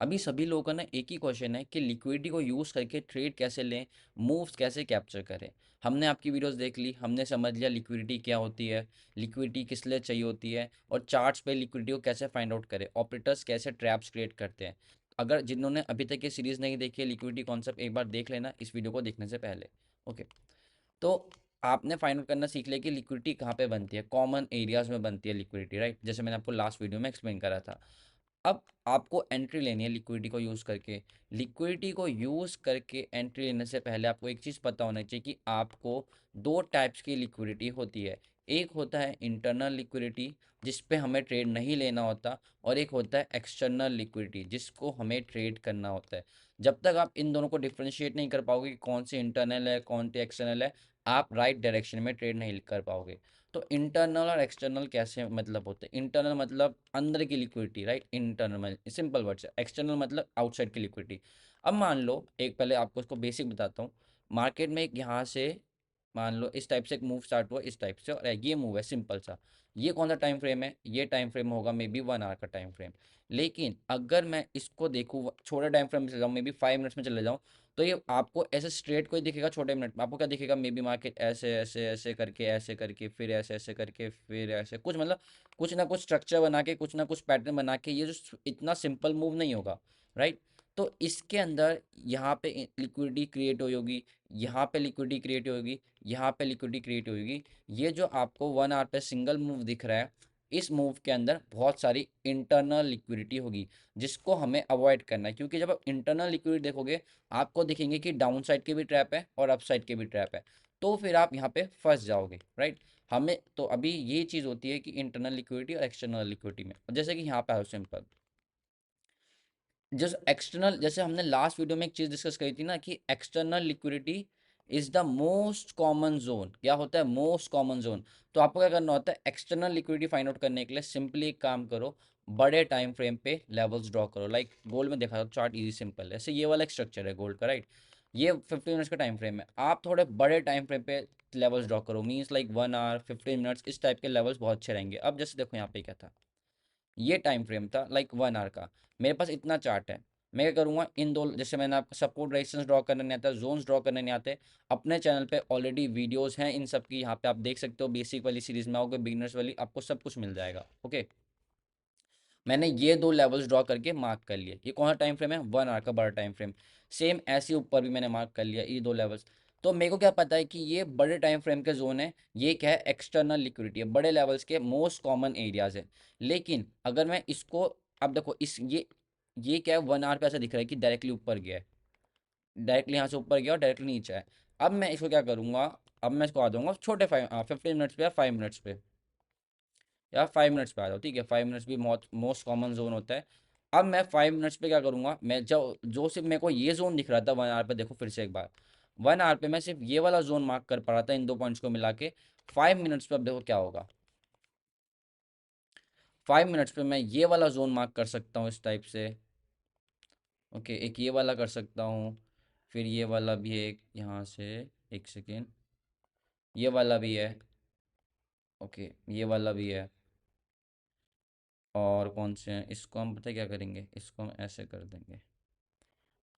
अभी सभी लोगों का ना एक ही क्वेश्चन है कि लिक्विडिटी को यूज़ करके ट्रेड कैसे लें, मूव्स कैसे कैप्चर करें। हमने आपकी वीडियोस देख ली, हमने समझ लिया लिक्विडिटी क्या होती है, लिक्विडिटी किस लिए चाहिए होती है, और चार्ट्स पे लिक्विडिटी को कैसे फाइंड आउट करें, ऑपरेटर्स कैसे ट्रैप्स क्रिएट करते हैं। अगर जिन्होंने अभी तक ये सीरीज़ नहीं देखी है लिक्विडिटी कॉन्सेप्ट, एक बार देख लेना इस वीडियो को देखने से पहले। ओके, तो आपने फाइंड आउट करना सीख लिया कि लिक्विडिटी कहाँ पे बनती है, कॉमन एरियाज में बनती है लिक्विडिटी, राइट, जैसे मैंने आपको लास्ट वीडियो में एक्सप्लेन करा था। अब आपको एंट्री लेनी है लिक्विडिटी को यूज़ करके। लिक्विडिटी को यूज़ करके एंट्री लेने से पहले आपको एक चीज़ पता होना चाहिए कि आपको दो टाइप्स की लिक्विडिटी होती है। एक होता है इंटरनल लिक्विडिटी, जिस पे हमें ट्रेड नहीं लेना होता, और एक होता है एक्सटर्नल लिक्विडिटी, जिसको हमें ट्रेड करना होता है। जब तक आप इन दोनों को डिफ्रेंशिएट नहीं कर पाओगे कि कौन सी इंटरनल है कौन सी एक्सटर्नल है, आप राइट डायरेक्शन में ट्रेड नहीं कर पाओगे। तो इंटरनल और एक्सटर्नल कैसे मतलब होते हैं? इंटरनल मतलब अंदर की लिक्विडिटी, राइट, इंटरनल में सिंपल वर्ड्स है। एक्सटर्नल मतलब आउटसाइड की लिक्विडिटी। अब मान लो, एक पहले आपको इसको बेसिक बताता हूँ। मार्केट में एक यहाँ से मान लो इस टाइप से एक मूव स्टार्ट हुआ इस टाइप से, और ये मूव है सिंपल सा। ये कौन सा टाइम फ्रेम है? ये टाइम फ्रेम होगा मे बी 1 आवर का टाइम फ्रेम। लेकिन अगर मैं इसको देखूँ छोटे टाइम फ्रेम में चले जाऊँ, मे बी 5 मिनट्स में चले जाऊँ, तो ये आपको ऐसे स्ट्रेट कोई दिखेगा छोटे मिनट में? आपको क्या दिखेगा? मे बी मार्केट ऐसे ऐसे ऐसे करके फिर ऐसे करके फिर ऐसे कुछ, मतलब कुछ ना कुछ स्ट्रक्चर बना के, कुछ ना कुछ पैटर्न बना के, ये जो इतना सिंपल मूव नहीं होगा, राइट। तो इसके अंदर यहाँ पे लिक्विडिटी क्रिएट हुई होगी, यहाँ पे लिक्विडिटी क्रिएट होगी, यहाँ पे लिक्विडिटी क्रिएट होगी। ये जो आपको 1 आवर पे सिंगल मूव दिख रहा है, इस मूव के अंदर बहुत सारी इंटरनल लिक्विडिटी होगी, जिसको हमें अवॉइड करना है। क्योंकि जब आप इंटरनल लिक्विडिटी देखोगे, आपको दिखेंगे कि डाउन साइड के भी ट्रैप है और अप साइड के भी ट्रैप है, तो फिर आप यहाँ पे फंस जाओगे, राइट। हमें तो अभी ये चीज़ होती है कि इंटरनल लिक्विडिटी और एक्सटर्नल लिक्विडिटी में, जैसे कि यहाँ पे आओ सिंपल, जैसे एक्सटर्नल, जैसे हमने लास्ट वीडियो में एक चीज़ डिस्कस करी थी ना कि external liquidity is the most common zone. क्या होता है? Most common zone. तो आपको क्या करना होता है एक्सटर्नल लिक्विडिटी फाइंड आउट करने के लिए? सिंपली एक काम करो, बड़े टाइम फ्रेम पे लेवल्स ड्रॉ करो। लाइक गोल्ड में देखा था चार्ट, इजी सिंपल है। ऐसे ये वाला एक स्ट्रक्चर है गोल्ड का, राइट। ये 15 मिनट्स का टाइम फ्रेम है। आप थोड़े बड़े टाइम फ्रेम पे लेवल्स ड्रॉ करो, मीन्स लाइक 1 आवर 15 मिनट्स, इस टाइप के लेवल्स बहुत अच्छे रहेंगे। अब जैसे देखो यहाँ पे क्या था, ये टाइम फ्रेम था लाइक 1 आवर का। मेरे पास इतना चार्ट है। मैं क्या करूँगा, इन दो, जैसे मैंने आपको सपोर्ट रेजिस्टेंस ड्रॉ करने नहीं आता, जोन्स ड्रॉ करने नहीं आते, अपने चैनल पे ऑलरेडी वीडियोस हैं इन सब की, यहाँ पे आप देख सकते हो। बेसिक वाली सीरीज में आओगे, बिगिनर्स वाली, आपको सब कुछ मिल जाएगा। ओके, मैंने ये दो लेवल्स ड्रॉ करके मार्क कर लिए। ये कौन सा टाइम फ्रेम है? 1 आवर का बड़ा टाइम फ्रेम। सेम ऐसे ऊपर भी मैंने मार्क कर लिया ये दो लेवल्स। तो मेरे को क्या पता है कि ये बड़े टाइम फ्रेम के जोन है, ये क्या है? एक्सटर्नल लिक्विडिटी है, बड़े लेवल्स के मोस्ट कॉमन एरियाज है। लेकिन अगर मैं इसको, अब देखो इस ये क्या है, 1 आवर पे ऐसा दिख रहा है कि डायरेक्टली ऊपर गया है, डायरेक्टली यहाँ से ऊपर गया और डायरेक्टली नीचे है। अब मैं इसको क्या करूँगा, अब मैं इसको आ जाऊँगा छोटे 15 मिनट्स पे या 5 मिनट्स पे, या 5 मिनट्स पे आ जाओ, ठीक है। 5 मिनट्स भी मोस्ट कॉमन जोन होता है। अब मैं 5 मिनट्स पे क्या करूँगा, मैं जो जो सिर्फ मेरे को ये जोन दिख रहा था 1 आवर पे, देखो फिर से एक बार, 1 आवर पे मैं सिर्फ ये वाला जोन मार्क कर पा रहा था इन दो पॉइंट्स को मिला के। 5 मिनट्स पे अब देखो क्या होगा, 5 मिनट्स पे मैं ये वाला जोन मार्क कर सकता हूँ इस टाइप से। ओके, एक ये वाला कर सकता हूँ, फिर ये वाला भी है एक यहाँ से, एक सेकेंड, ये वाला भी है। ओके, ये वाला भी है। और कौन से हैं, इसको हम पता है क्या करेंगे, इसको हम ऐसे कर देंगे।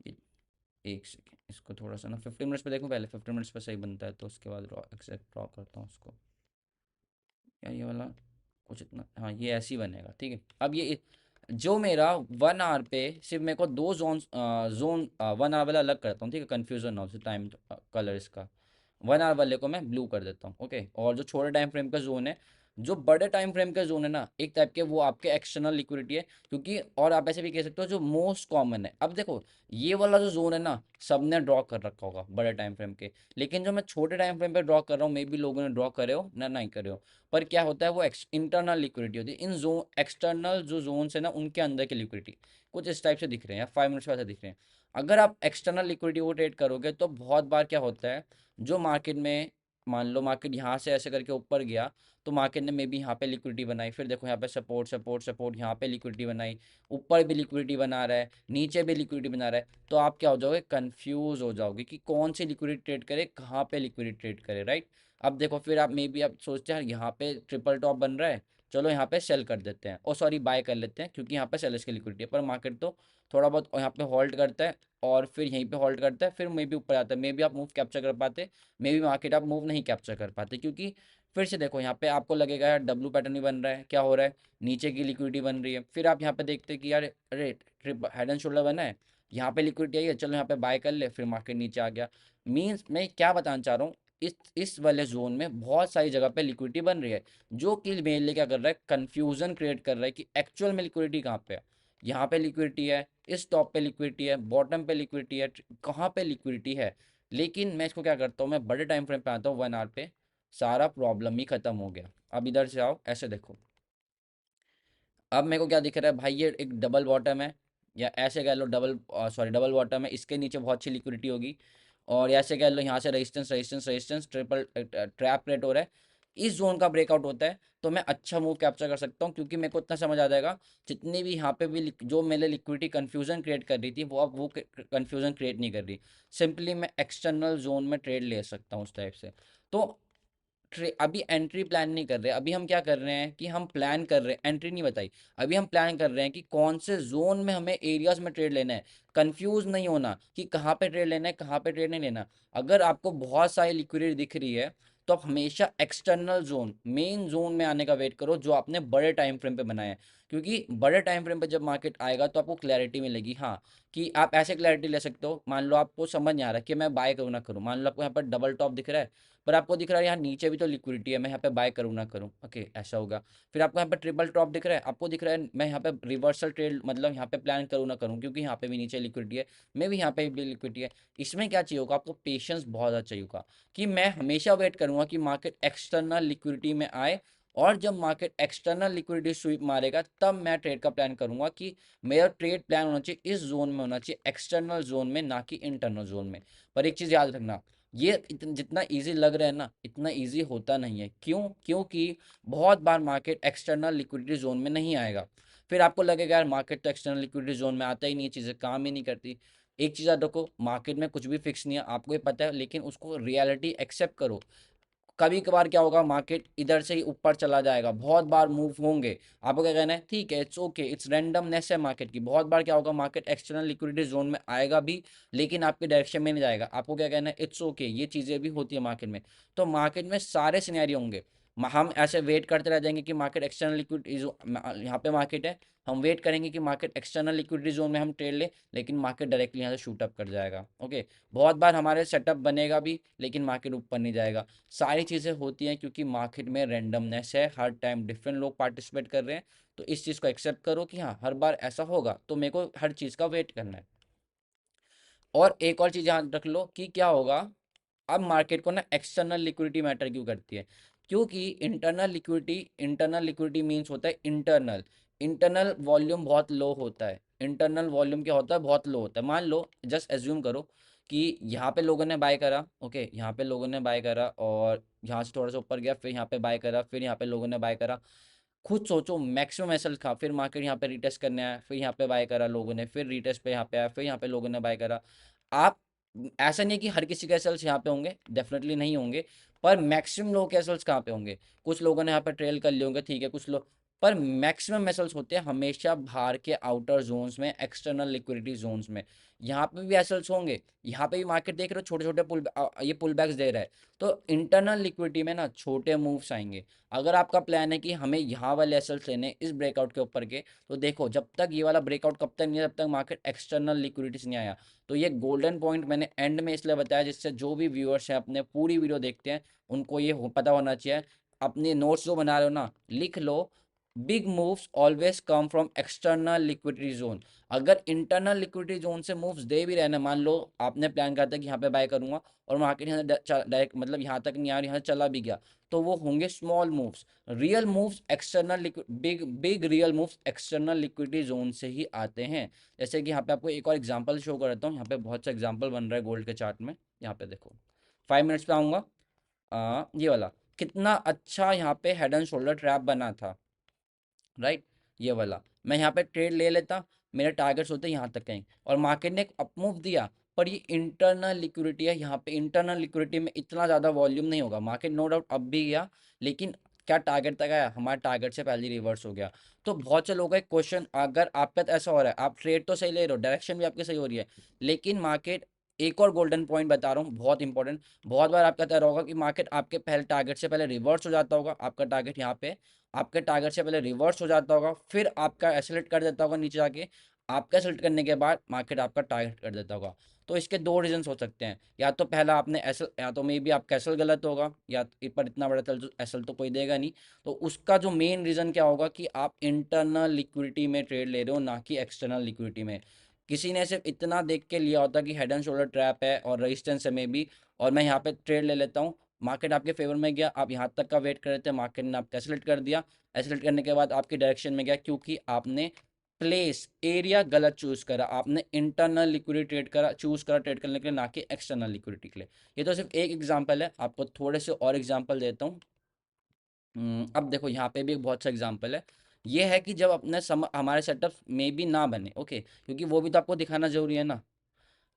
ये एक सेकेंड, इसको थोड़ा सा ना 15 मिनट्स पे देखूँ पहले, 15 मिनट्स पे सही बनता है तो उसके बाद ड्रॉ एक्सेप्ट ड्रॉ करता हूँ उसको। या ये वाला कुछ इतना, हाँ ये ऐसे ही बनेगा, ठीक है। अब ये जो मेरा 1 आवर पे सिर्फ मेरे को दो जोन 1 आवर वाला अलग करता हूँ, ठीक है, कन्फ्यूजन ना हो टाइम कलर इसका। 1 आवर वाले को मैं ब्लू कर देता हूँ, ओके। और जो छोटे टाइम फ्रेम का जोन है, जो बड़े टाइम फ्रेम का जोन है ना, एक टाइप के वो आपके एक्सटर्नल लिक्विडिटी है। क्योंकि और आप ऐसे भी कह सकते हो जो मोस्ट कॉमन है। अब देखो ये वाला जो जोन है ना, सबने ड्रॉ कर रखा होगा बड़े टाइम फ्रेम के, लेकिन जो मैं छोटे टाइम फ्रेम पे ड्रॉ कर रहा हूँ, मे बी लोगों ने ड्रॉ करे हो ना नहीं करे हो, पर क्या होता है वो इंटरनल लिक्विडिटी होती है। इन जोन एक्सटर्नल जो जोन है ना, उनके अंदर की लिक्विडिटी कुछ इस टाइप से दिख रहे हैं, या 5 मिनट्स वैसे दिख रहे हैं। अगर आप एक्सटर्नल लिक्विडिटी को ट्रेड करोगे तो बहुत बार क्या होता है, जो मार्केट में, मान लो मार्केट यहाँ से ऐसे करके ऊपर गया, तो मार्केट ने मे बी यहाँ पे लिक्विडिटी बनाई, फिर देखो यहाँ पे सपोर्ट सपोर्ट सपोर्ट, यहाँ पे लिक्विडिटी बनाई, ऊपर भी लिक्विडिटी बना रहा है, नीचे भी लिक्विडिटी बना रहा है। तो आप क्या हो जाओगे, कंफ्यूज हो जाओगे कि कौन सी लिक्विडिटी ट्रेड करे, कहाँ पे लिक्विडिटी ट्रेड करे, राइट। अब देखो फिर आप मे बी आप सोचते हैं यार यहाँ पे ट्रिपल टॉप बन रहा है, चलो यहाँ पे सेल कर देते हैं, ओ सॉरी बाय कर लेते हैं, क्योंकि यहाँ पे सेलर्स की लिक्विडिटी है। पर मार्केट तो थोड़ा बहुत यहाँ पे होल्ड करता है और फिर यहीं पे होल्ड करता है, फिर मे भी ऊपर आता है, मे भी आप मूव कैप्चर कर पाते, मे भी मार्केट आप मूव नहीं कैप्चर कर पाते, क्योंकि फिर से देखो यहाँ पे आपको लगेगा यार डब्लू पैटर्न भी बन रहा है, क्या हो रहा है, नीचे की लिक्विडिटी बन रही है। फिर आप यहाँ पे देखते हैं कि यार अरे ट्रिप हेड एंड शोल्डर बना है, यहाँ पे लिक्विडिटी आई है, चलो यहाँ पे बाय कर ले, फिर मार्केट नीचे आ गया। मीन्स मैं क्या बताना चाह रहा हूँ, इस वाले जोन में बहुत सारी जगह पे लिक्विडिटी बन रही है, जो कि मेरे लिए क्या कर रहा है, कंफ्यूजन क्रिएट कर रहा है कि एक्चुअल में लिक्विडिटी कहाँ पे है। यहाँ पे लिक्विडिटी है, इस टॉप पे लिक्विडिटी है, बॉटम पे लिक्विडिटी है, कहाँ पे लिक्विडिटी है। लेकिन मैं इसको क्या करता हूँ, मैं बड़े टाइम फ्रेम पे आता हूँ, 1 आवर पे, सारा प्रॉब्लम ही खत्म हो गया। अब इधर से आओ, ऐसे देखो, अब मेरे को क्या दिख रहा है भाई, ये एक डबल बॉटम है, या ऐसे कह लो डबल, सॉरी डबल बॉटम है, इसके नीचे बहुत अच्छी लिक्विडिटी होगी। और ऐसे कह लो यहाँ से resistance resistance resistance triple trap rate हो रहा है, इस जोन का ब्रेकआउट होता है तो मैं अच्छा मूव कैप्चर कर सकता हूँ, क्योंकि मेरे को इतना समझ आ जाएगा, जितनी भी यहाँ पे भी जो मेरे लिक्विडिटी कन्फ्यूजन क्रिएट कर रही थी, वो अब वो कन्फ्यूजन क्रिएट नहीं कर रही, सिंपली मैं एक्सटर्नल जोन में ट्रेड ले सकता हूँ उस टाइप से। तो अभी एंट्री प्लान नहीं कर रहे, अभी हम क्या कर रहे हैं कि हम प्लान कर रहे हैं, एंट्री नहीं बताई, अभी हम प्लान कर रहे हैं कि कौन से जोन में हमें एरियाज में ट्रेड लेना है। कंफ्यूज नहीं होना कि कहाँ पे ट्रेड लेना है, कहाँ पे ट्रेड नहीं लेना। अगर आपको बहुत सारी लिक्विडिटी दिख रही है, तो आप हमेशा एक्सटर्नल जोन, मेन जोन में आने का वेट करो, जो आपने बड़े टाइम फ्रेम पे बनाया है, क्योंकि बड़े टाइम फ्रेम पे जब मार्केट आएगा तो आपको क्लैरिटी मिलेगी। हाँ, कि आप ऐसे क्लैरिटी ले सकते हो, मान लो आपको समझ नहीं आ रहा कि मैं बाय करूँ ना करूँ, मान लो आपको यहाँ पर डबल टॉप दिख रहा है, पर आपको दिख रहा है यहाँ नीचे भी तो लिक्विडिटी है, मैं यहाँ पे बाय करूँ ना करूँ, ओके ऐसा होगा। फिर आपको यहाँ पे ट्रिपल टॉप दिख रहा है, आपको दिख रहा है मैं यहाँ पे रिवर्सल ट्रेड, मतलब यहाँ पे प्लान करूँ ना करूँ, क्योंकि यहाँ पे भी नीचे लिक्विडिटी है, मैं भी यहाँ पे भी लिक्विडिटी है। इसमें क्या चाहिए होगा आपको, पेशेंस बहुत ज़्यादा चाहिए होगा, कि मैं हमेशा वेट करूँगा कि मार्केट एक्सटर्नल लिक्विडिटी में आए, और जब मार्केट एक्सटर्नल लिक्विडिटी स्वीप मारेगा तब मैं ट्रेड का प्लान करूंगा, कि मेरा ट्रेड प्लान होना चाहिए इस जोन में होना चाहिए, एक्सटर्नल जोन में, ना कि इंटरनल जोन में। पर एक चीज़ याद रखना, ये जितना इजी लग रहा है ना, इतना इजी होता नहीं है। क्यों? क्योंकि बहुत बार मार्केट एक्सटर्नल लिक्विडिटी जोन में नहीं आएगा, फिर आपको लगेगा यार मार्केट तो एक्सटर्नल लिक्विडिटी जोन में आता ही नहीं है, चीज़ें काम ही नहीं करती। एक चीज़ याद रखो, मार्केट में कुछ भी फिक्स नहीं है, आपको ये पता है, लेकिन उसको रियलिटी एक्सेप्ट करो। कभी कभार क्या होगा, मार्केट इधर से ही ऊपर चला जाएगा, बहुत बार मूव होंगे, आपको क्या कहना है, ठीक है, इट्स ओके, इट्स रैंडमनेस है मार्केट की। बहुत बार क्या होगा, मार्केट एक्सटर्नल लिक्विडिटी जोन में आएगा भी, लेकिन आपके डायरेक्शन में नहीं जाएगा, आपको क्या कहना है, इट्स ओके, ये चीज़ें भी होती है मार्केट में। तो मार्केट में सारे सिनेरियो होंगे, हम ऐसे वेट करते रह जाएंगे कि मार्केट एक्सटर्नल लिक्विडिटी, यहाँ पे मार्केट है, हम वेट करेंगे कि मार्केट एक्सटर्नल लिक्विडिटी जोन में हम ट्रेड ले, लेकिन मार्केट डायरेक्टली यहाँ से शूट अप कर जाएगा। ओके, बहुत बार हमारे सेटअप बनेगा भी, लेकिन मार्केट ऊपर नहीं जाएगा। सारी चीज़ें होती हैं, क्योंकि मार्केट में रैंडमनेस है, हर टाइम डिफरेंट लोग पार्टिसिपेट कर रहे हैं। तो इस चीज़ को एक्सेप्ट करो कि हाँ, हर बार ऐसा होगा, तो मेरे को हर चीज़ का वेट करना है। और एक और चीज़ याद रख लो कि क्या होगा, अब मार्केट को ना एक्सटर्नल लिक्विडिटी मैटर क्यों करती है, क्योंकि इंटरनल लिक्विडिटी मीन्स होता है इंटरनल, इंटरनल वॉल्यूम बहुत लो होता है। इंटरनल वॉल्यूम क्या होता है, बहुत लो होता है। मान लो, जस्ट एज्यूम करो कि यहाँ पे लोगों ने बाय करा, ओके, यहाँ पे लोगों ने बाय करा और यहाँ से थोड़ा सा ऊपर गया, फिर यहाँ पे बाय करा, फिर यहाँ पे लोगों ने बाय करा। खुद सोचो, मैक्सिमम एसएल था, फिर मार्केट यहाँ पे रीटेस्ट करने आया, फिर यहाँ पे बाय करा लोगों ने, फिर रीटेस्ट पे यहाँ पे आया, फिर यहाँ पे लोगों ने बाय करा। आप, ऐसा नहीं है कि हर किसी के एसएल्स यहाँ पे होंगे, डेफिनेटली नहीं होंगे, पर मैक्सिमम लोगों के एसएल्स कहाँ पे होंगे, कुछ लोगों ने यहाँ पे ट्रेल कर लिए होंगे, ठीक है, कुछ लोग, पर मैक्सिमम एसएल्स होते हैं हमेशा बाहर के आउटर जोन्स में, एक्सटर्नल लिक्विडिटी जोन्स में। यहाँ पे भी एसएल्स होंगे, यहाँ पे भी मार्केट देख रहे हो छोटे छोटे ये पुल बैक्स दे रहा है, तो इंटरनल लिक्विडिटी में ना छोटे मूव्स आएंगे। अगर आपका प्लान है कि हमें यहाँ वाले एसएल्स लेने इस ब्रेकआउट के ऊपर के, तो देखो जब तक ये वाला ब्रेकआउट कब तक नहीं है, जब तक मार्केट एक्सटर्नल लिक्विडिटी से नहीं आया। तो ये गोल्डन पॉइंट मैंने एंड में इसलिए बताया, जिससे जो भी व्यूअर्स हैं अपने पूरी वीडियो देखते हैं, उनको ये पता होना चाहिए। अपने नोट्स जो बना रहे हो ना, लिख लो, big moves always come from external liquidity zone. अगर इंटरनल लिक्विडिटी जोन से मूव्स दे भी रहे ना, मान लो आपने प्लान करा था कि यहाँ पे बाय करूंगा, और मार्केट यहाँ डायरेक्ट, मतलब यहाँ तक नहीं आ रही, यहाँ चला भी गया, तो वो होंगे small moves. Real moves external big big real moves external liquidity zone से ही आते हैं। जैसे कि यहाँ पे आपको एक और एग्जांपल शो करता हूँ, यहाँ पे बहुत सा एग्जांपल बन रहा है गोल्ड के चार्ट में। यहाँ पे देखो, 5 मिनट्स पे आऊँगा, ये वाला कितना अच्छा यहाँ पे हेड एंड शोल्डर ट्रैप बना था, राइट, ये वाला मैं यहाँ पे ट्रेड ले लेता, मेरे टारगेट्स होते यहाँ तक कहीं, और मार्केट ने एक अपमूव दिया, पर ये इंटरनल लिक्विडिटी है, यहाँ पे इंटरनल लिक्विडिटी में इतना ज़्यादा वॉल्यूम नहीं होगा, मार्केट नो डाउट अब भी गया, लेकिन क्या टारगेट तक आया, हमारे टारगेट से पहले रिवर्स हो गया। तो बहुत से लोगों का एक क्वेश्चन, अगर आपका तो ऐसा हो रहा है, आप ट्रेड तो सही ले रहे हो, डायरेक्शन भी आपकी सही हो रही है, लेकिन मार्केट, एक और गोल्डन पॉइंट बता रहा हूँ बहुत इंपॉर्टेंट, बहुत बार आपका तय होगा कि मार्केट आपके पहले टारगेट से पहले रिवर्स हो जाता होगा, आपका टारगेट यहाँ पे आपके टारगेट से पहले रिवर्स हो जाता होगा, फिर आपका एसलेट कर देता होगा नीचे जाके, आपका एसलेट करने के बाद मार्केट आपका टारगेट कर देता होगा। तो इसके दो रीजन हो सकते हैं, या तो पहला आपने एसल, या तो मे बी आपका एसल गलत होगा, या पर इतना बड़ा चल एसल तो कोई देगा नहीं। तो उसका जो मेन रीजन क्या होगा कि आप इंटरनल लिक्विडिटी में ट्रेड ले रहे हो, ना कि एक्सटर्नल लिक्विडिटी में। किसी ने सिर्फ इतना देख के लिया होता कि हेड एंड शोल्डर ट्रैप है और रेजिस्टेंस है में भी, और मैं यहाँ पे ट्रेड ले लेता हूँ, मार्केट आपके फेवर में गया, आप यहाँ तक का वेट कर रहे थे, मार्केट ने आपका एसलेट कर दिया, एसलेट करने के बाद आपकी डायरेक्शन में गया, क्योंकि आपने प्लेस एरिया गलत चूज करा, आपने इंटरनल लिक्विडिटी ट्रेड करा, चूज करा ट्रेड करने के लिए, ना कि एक्सटर्नल लिक्विडिटी के लिए। ये तो सिर्फ एक एग्जांपल है, आपको थोड़े से और एग्जांपल देता हूँ। अब देखो यहाँ पे भी एक बहुत सा एग्जांपल है। ये है कि जब अपने हमारे सेटअप में भी ना बने, ओके, क्योंकि वो भी तो आपको दिखाना जरूरी है ना।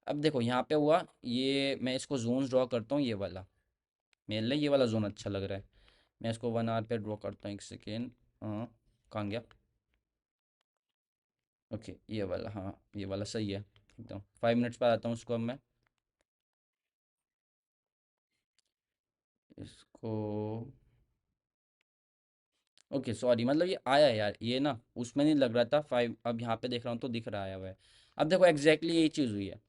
अब देखो यहाँ पे हुआ, ये मैं इसको जोन ड्रॉ करता हूँ, ये वाला मेरे लिए ये वाला जोन अच्छा लग रहा है, मैं इसको 1 आवर पे ड्रॉ करता हूँ, एक सेकेंड। हाँ, कहाँ गया, ओके ये वाला, हाँ ये वाला सही है एकदम। 5 मिनट्स पर आता हूँ उसको अब मैं, इसको, ओके सॉरी, मतलब ये आया है यार, ये ना उसमें नहीं लग रहा था 5, अब यहाँ पे देख रहा हूँ तो दिख रहा है हुआ है। अब देखो एग्जैक्टली यही चीज़ हुई है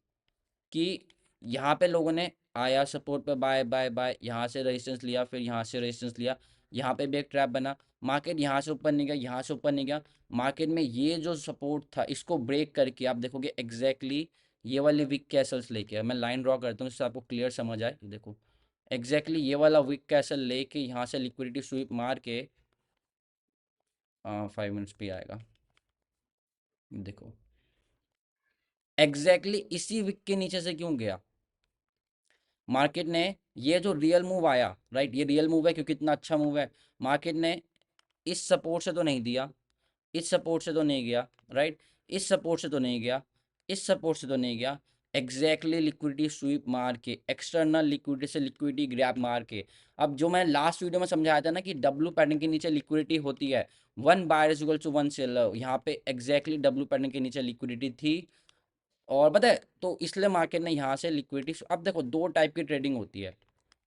कि यहाँ पे लोगों ने आया सपोर्ट पे, बाय बाय बाय, यहाँ से रेजिस्टेंस लिया, फिर यहाँ से रेजिस्टेंस लिया, यहाँ पे भी एक ट्रैप बना, मार्केट यहाँ से ऊपर नहीं गया, यहाँ से ऊपर नहीं गया, मार्केट में ये जो सपोर्ट था इसको ब्रेक करके आप देखोगे एग्जैक्टली ये वाली विक कैसल्स लेके, मैं लाइन ड्रॉ करता हूँ जिससे आपको क्लियर समझ आए, देखो एग्जैक्टली ये वाला विक कैसल लेके यहाँ से लिक्विडिटी स्वीप मार के, 5 मिनट्स पे आएगा, देखो एग्जैक्टली इसी विक के नीचे से क्यों गया मार्केट ने, ये जो रियल मूव आया, राइट, ये रियल मूव है क्योंकि इतना अच्छा मूव है, मार्केट ने इस सपोर्ट से तो नहीं दिया, इस सपोर्ट से तो नहीं गया, राइट, इस सपोर्ट से तो नहीं गया, इस सपोर्ट से तो नहीं गया, एग्जैक्टली लिक्विडिटी स्वीप मार के, एक्सटर्नल लिक्विडिटी से लिक्विडिटी ग्रैब मार के। अब जो मैं लास्ट वीडियो में समझाया था ना कि डब्ल्यू पैटर्न के नीचे लिक्विडिटी होती है, 1 buyer is equal to 1 seller, यहाँ पे एग्जैक्टली डब्ल्यू पैटर्न के नीचे लिक्विडिटी थी, और पता है तो इसलिए मार्केट ने यहाँ से लिक्विडिटी, अब देखो दो टाइप की ट्रेडिंग होती है,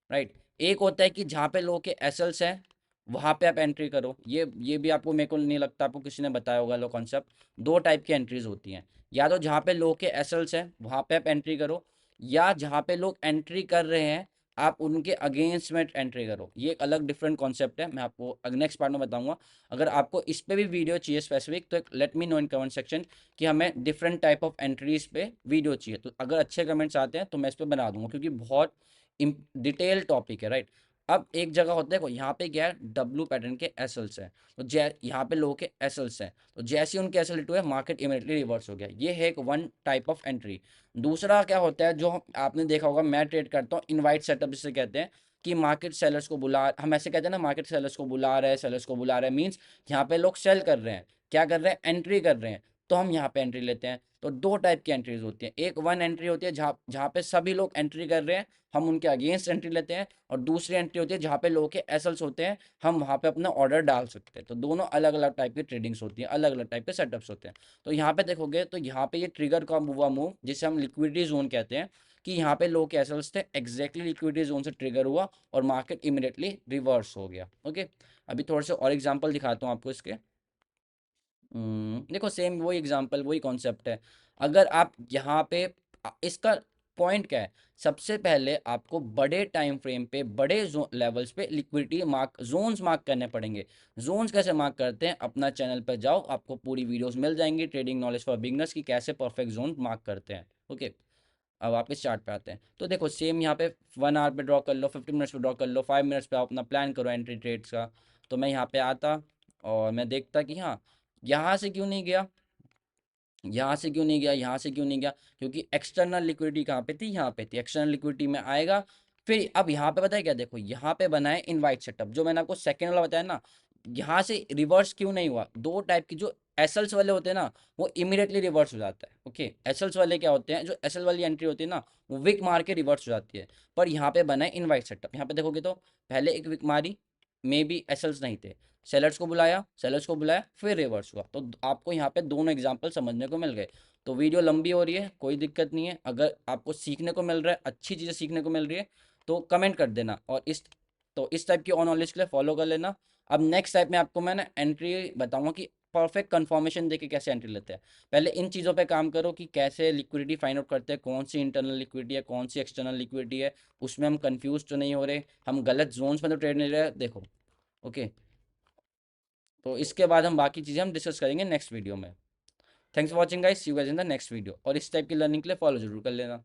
राइट, एक होता है कि जहाँ पे लोगों के एसएल्स हैं वहाँ पे आप एंट्री करो, ये भी आपको, मेरे को नहीं लगता आपको किसी ने बताया होगा लो कॉन्सेप्ट। दो टाइप की एंट्रीज होती हैं, या तो जहाँ पे लोगों के एसएल्स हैं वहाँ पे आप एंट्री करो, या जहाँ पे लोग एंट्री कर रहे हैं आप उनके अगेंस्ट में एंट्री करो, ये एक अलग डिफरेंट कॉन्सेप्ट है, मैं आपको नेक्स्ट पार्ट में बताऊंगा। अगर आपको इस पे भी वीडियो चाहिए स्पेसिफिक तो let me know in comment section कि हमें डिफरेंट टाइप ऑफ एंट्रीज पे वीडियो चाहिए, तो अगर अच्छे कमेंट्स आते हैं तो मैं इस पर बना दूंगा, क्योंकि बहुत डिटेल टॉपिक है, राइट। अब एक जगह होता है, यहाँ पे क्या है, डब्ल्यू पैटर्न के एसएल्स हैं, तो यहाँ पे लोगों के एसएल्स हैं, तो जैसे ही उनके एसएल हिट हुए मार्केट इमीडिएटली रिवर्स हो गया, ये है एक वन टाइप ऑफ एंट्री। दूसरा क्या होता है जो आपने देखा होगा, मैं ट्रेड करता हूँ इनवाइट सेटअप जिसे कहते हैं, कि मार्केट सेलर्स को बुला, हम ऐसे कहते हैं ना, मार्केट सेलर्स को बुला रहे हैं, सेलर्स को बुला रहे हैं, मीन्स यहाँ पे लोग सेल कर रहे हैं, क्या कर रहे हैं, एंट्री कर रहे हैं, तो हम यहाँ पे एंट्री लेते हैं। तो दो टाइप की एंट्रीज होती हैं, एक वन एंट्री होती है जहाँ जहाँ पे सभी लोग एंट्री कर रहे हैं, हम उनके अगेंस्ट एंट्री लेते हैं, और दूसरी एंट्री होती है जहाँ पे लोगों के एसल्स होते हैं, हम वहाँ पे अपना ऑर्डर डाल सकते हैं। तो दोनों अलग अलग टाइप की ट्रेडिंग्स होती हैं, अलग अलग टाइप के सेटअप्स होते हैं। तो यहाँ पे देखोगे तो यहाँ पे ये ट्रिगर का हुआ मूव जिसे हम लिक्विडिटी जोन कहते हैं, कि यहाँ पे लोग के एसल्स थे, एग्जैक्टली लिक्विडिटी जोन से ट्रिगर हुआ और मार्केट इमीडिएटली रिवर्स हो गया, ओके। अभी थोड़े से और एग्जाम्पल दिखाता हूँ आपको इसके। देखो सेम वही एग्जांपल वही कॉन्सेप्ट है। अगर आप यहाँ पे इसका पॉइंट क्या है, सबसे पहले आपको बड़े टाइम फ्रेम पे बड़े लेवल्स पे लिक्विडिटी मार्क जोन्स मार्क करने पड़ेंगे। जोन्स कैसे मार्क करते हैं, अपना चैनल पर जाओ, आपको पूरी वीडियोस मिल जाएंगी ट्रेडिंग नॉलेज फॉर बिगनर्स की, कैसे परफेक्ट जोन मार्क करते हैं, ओके। अब आप इस चार्ट पे आते हैं तो देखो सेम यहाँ पे 1 आवर पे ड्रॉ कर लो, 15 मिनट्स पे ड्रॉ कर लो, 5 मिनट्स पे आप अपना प्लान करो एंट्री ट्रेड्स का। तो मैं यहाँ पे आता और मैं देखता कि हाँ, यहाँ से क्यों नहीं गया, यहाँ से क्यों नहीं गया, यहाँ से क्यों नहीं गया, क्योंकि एक्सटर्नल लिक्विडिटी कहाँ पे थी, यहाँ पे थी, एक्सटर्नल लिक्विडिटी में आएगा। फिर अब यहाँ पे बताया क्या, देखो यहाँ पे बनाए इनवाइट सेटअप, जो मैंने आपको सेकेंड वाला बताया ना, यहाँ से रिवर्स क्यों नहीं हुआ, दो टाइप की जो एसएल्स वाले होते हैं ना वो इमीडिएटली रिवर्स हो जाता है, ओके। एसएल्स वाले क्या होते हैं, जो एसएल वाली एंट्री होती है ना वो विक मार के रिवर्स हो जाती है, पर यहाँ पे बना है इनवाइट सेटअप, यहाँ पे देखोगे तो पहले एक विक मारी, मे बी एसएल्स नहीं थे, सेलर्स को बुलाया फिर रिवर्स हुआ। तो आपको यहाँ पे दोनों एग्जाम्पल समझने को मिल गए। तो वीडियो लंबी हो रही है, कोई दिक्कत नहीं है, अगर आपको सीखने को मिल रहा है, अच्छी चीज़ें सीखने को मिल रही है, तो कमेंट कर देना। और इस टाइप की और नॉलेज के लिए फॉलो कर लेना। अब नेक्स्ट टाइप में आपको मैं ना एंट्री बताऊंगा कि परफेक्ट कंफर्मेशन देके कैसे एंट्री लेते हैं। पहले इन चीज़ों पे काम करो कि कैसे लिक्विडिटी फाइंड आउट करते हैं, कौन सी इंटरनल लिक्विडिटी है, कौन सी एक्सटर्नल लिक्विडिटी है, उसमें हम कंफ्यूज तो नहीं हो रहे, हम गलत जोन्स में तो ट्रेड नहीं ले रहे, देखो। ओके, तो इसके बाद हम बाकी चीज़ें हम डिस्कस करेंगे नेक्स्ट वीडियो में। Thanks for watching guys, see you guys in the next video. और इस टाइप की लर्निंग के लिए फॉलो जरूर कर लेना।